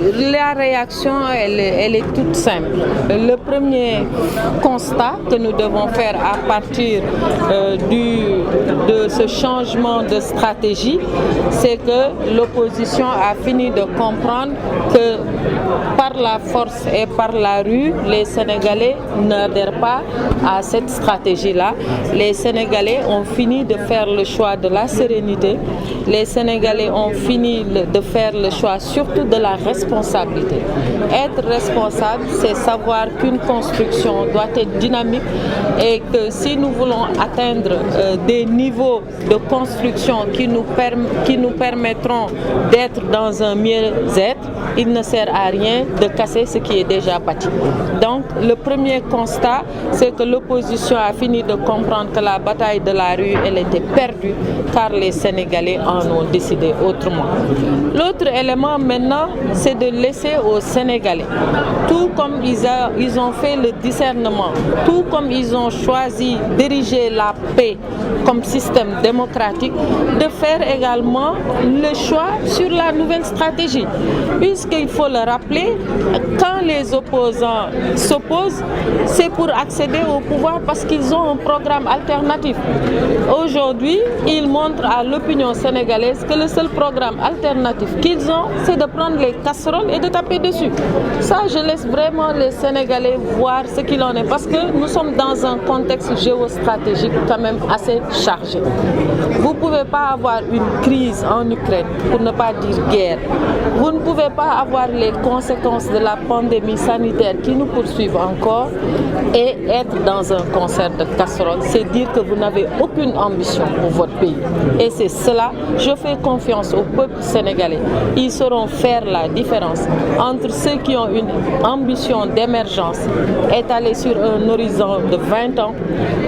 La réaction, elle est toute simple. Le premier constat que nous devons faire à partir de ce changement de stratégie, c'est que l'opposition a fini de comprendre que par la force et par la rue, les Sénégalais n'adhèrent pas à cette stratégie-là. Les Sénégalais ont fini de faire le choix de la sérénité. Les Sénégalais ont fini de faire le choix surtout de la responsabilité. Être responsable, c'est savoir qu'une construction doit être dynamique et que si nous voulons atteindre des niveaux de construction qui nous permettront d'être dans un mieux-être, il ne sert à rien de casser ce qui est déjà bâti. Donc le premier constat, c'est que l'opposition a fini de comprendre que la bataille de la rue, elle était perdue car les Sénégalais en ont décidé autrement. L'autre élément maintenant, c'est de laisser aux Sénégalais, tout comme ils ont fait le discernement, tout comme ils ont choisi d'ériger la paix comme système démocratique, de faire également le choix sur la nouvelle stratégie. Puisqu'il faut le rappeler, quand les opposants s'opposent, c'est pour accéder au pouvoir parce qu'ils ont un programme alternatif. Aujourd'hui, ils montrent à l'opinion sénégalaise que le seul programme alternatif qu'ils ont, c'est de prendre les casseroles et de taper dessus. Ça, je laisse vraiment les Sénégalais voir ce qu'il en est parce que nous sommes dans un contexte géostratégique quand même assez chargé. Vous ne pouvez pas avoir une crise en Ukraine, pour ne pas dire guerre. Vous ne pouvez pas avoir les conséquences de la pandémie sanitaire qui nous poursuivent encore et être dans un concert de casseroles. C'est dire que vous n'avez aucune ambition pour votre pays. Et c'est cela, je fais confiance au peuple sénégalais. Ils sauront faire la différence entre ceux qui ont une ambition d'émergence étalée sur un horizon de 20 ans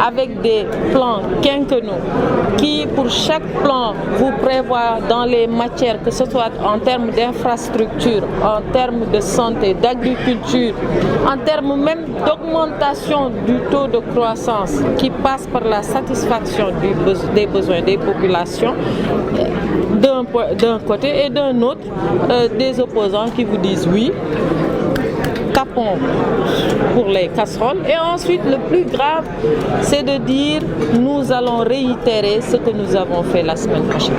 avec des plans quinquennaux qui, pour chaque plan, vous prévoit dans les matières, que ce soit en termes d'infrastructure, en termes de santé, d'agriculture, en termes même d'augmentation du taux de croissance qui passe par la satisfaction des besoins des populations d'un côté et d'un autre, des opposants qui vous disent oui, capons pour les casseroles. Et ensuite, le plus grave, c'est de dire nous allons réitérer ce que nous avons fait la semaine prochaine.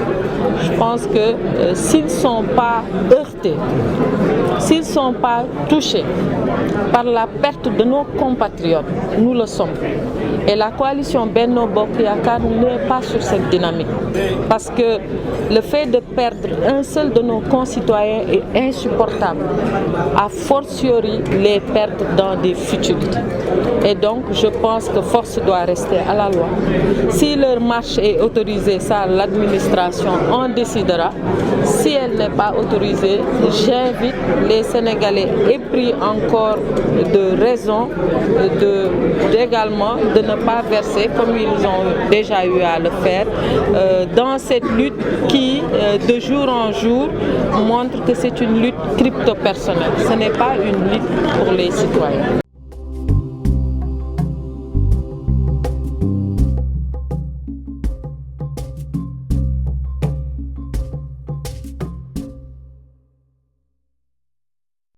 Je pense que s'ils ne sont pas heurtés, s'ils ne sont pas touchés par la perte de nos compatriotes, nous le sommes. Et la coalition Benno Bokk Yakaar n'est pas sur cette dynamique. Parce que le fait de perdre un seul de nos concitoyens est insupportable. A fortiori, les perdre dans des futilités. Et donc, je pense que force doit rester à la loi. Si leur marche est autorisée, ça, l'administration en décidera. Si elle n'est pas autorisée, j'invite les Sénégalais épris encore de raison également de ne pas verser, comme ils ont déjà eu à le faire, dans cette lutte qui, de jour en jour, montre que c'est une lutte crypto-personnelle. Ce n'est pas une lutte pour les citoyens.